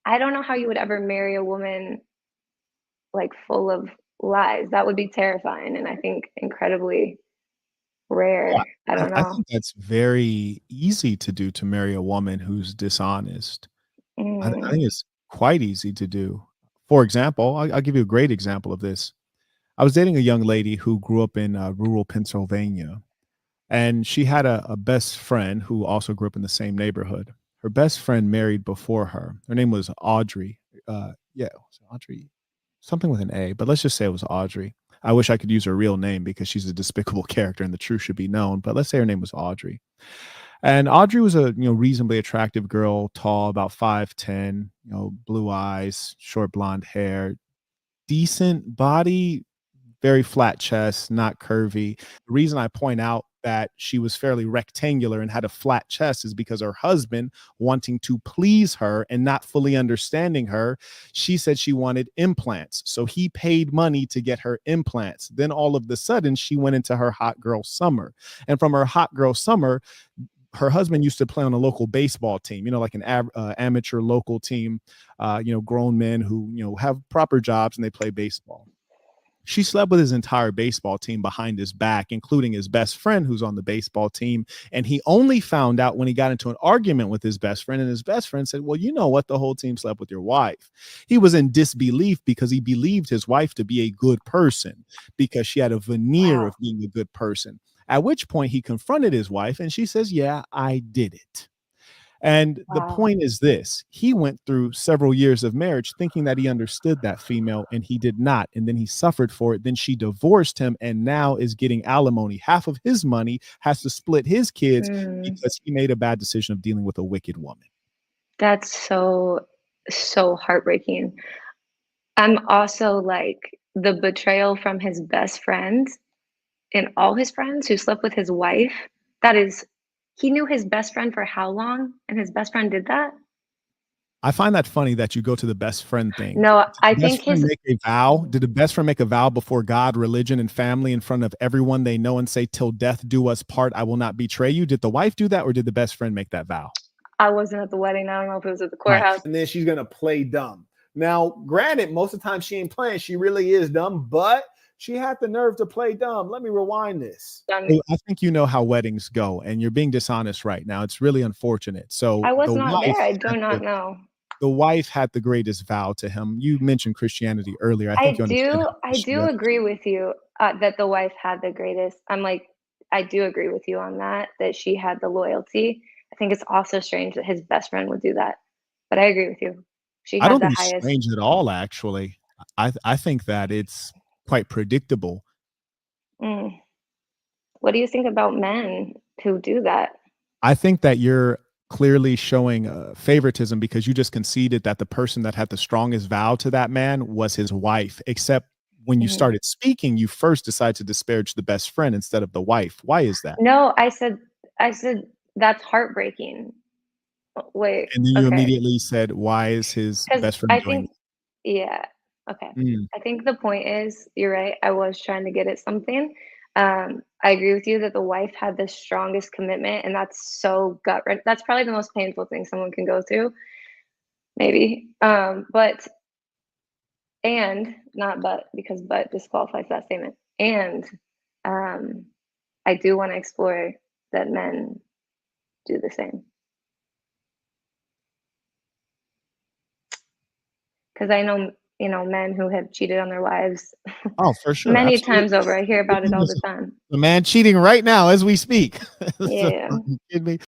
I don't know how you would ever marry a woman, like, full of lies. That would be terrifying and I think incredibly Oh, rare. I I don't I know. think that's very easy to do, to marry a woman who's dishonest. I Mm. think it's quite easy to do. For example, I'll give you a great example of this. I was dating a young lady who grew up in, rural Pennsylvania, and she had a best friend who also grew up in the same neighborhood. Her best friend married before her. Her name was Audrey. Yeah, was it Audrey? Something with an A, but let's just say it was Audrey. I wish I could use her real name because she's a despicable character and the truth should be known, but let's say her name was Audrey. And Audrey was a, reasonably attractive girl, tall, about 5'10", blue eyes, short blonde hair, decent body, very flat chest, not curvy. The reason I point out that she was fairly rectangular and had a flat chest is because her husband, wanting to please her and not fully understanding her, she said she wanted implants. So he paid money to get her implants. Then all of the sudden, she went into her hot girl summer. And from her hot girl summer, her husband used to play on a local baseball team, like an amateur local team, grown men who, have proper jobs and they play baseball. She slept with his entire baseball team behind his back, including his best friend who's on the baseball team. And he only found out when he got into an argument with his best friend. And his best friend said, well, you know what? The whole team slept with your wife. He was in disbelief because he believed his wife to be a good person because she had a veneer Wow. of being a good person. At which point he confronted his wife and she says, yeah, I did it. And the Wow. point is this: he went through several years of marriage thinking that he understood that female, and he did not. And then he suffered for it. Then she divorced him and now is getting alimony. Half of his money has to split his kids Mm. because he made a bad decision of dealing with a wicked woman. That's so, so heartbreaking. I'm also like the betrayal from his best friend and all his friends who slept with his wife. That is he knew his best friend for how long, and his best friend did that? I find that funny that you go to the best friend thing. No, Did I the best think friend his make a vow? Did the best friend make a vow before God, religion, and family in front of everyone they know and say, till death do us part, I will not betray you? Did the wife do that or did the best friend make that vow? I wasn't at the wedding, I don't know if it was at the Right. courthouse. And then she's gonna play dumb. Now, granted, most of the time she ain't playing, she really is dumb, but she had the nerve to play dumb. Let me rewind this. Um, Well, I think you know how weddings go, and you're being dishonest right now. It's really unfortunate. So I was not there, I do had not know. the wife had the greatest vow to him. You mentioned Christianity earlier. I think you understand how I do Christianity. agree with you, that the wife had the greatest I'm like, I do agree with you on that, that she had the loyalty. I think it's also strange that his best friend would do that, but I agree with you. She I had don't the think it's highest. strange at all, actually. I think that it's quite predictable. Mm. What do you think about men who do that? I think that you're clearly showing favoritism because you just conceded that the person that had the strongest vow to that man was his wife. Except when you Mhm. started speaking, you first decided to disparage the best friend instead of the wife. Why is that? No, I said, "That's heartbreaking." Wait, And then you okay, immediately said, "Why is his 'cause best friend I doing think yeah, okay. that?" I think the point is, you're right, I was trying to get at something. I agree with you that the wife had the strongest commitment, and that's so gut wren that's probably the most painful thing someone can go through, maybe, but not but, because but disqualifies that statement, and, um, I do wanna explore that men do the same. Because I know, men who have cheated on their wives Oh, for sure, many absolutely. times over, I hear about it all There's the time. a man cheating right now as we speak. So, Yeah. you kidding me?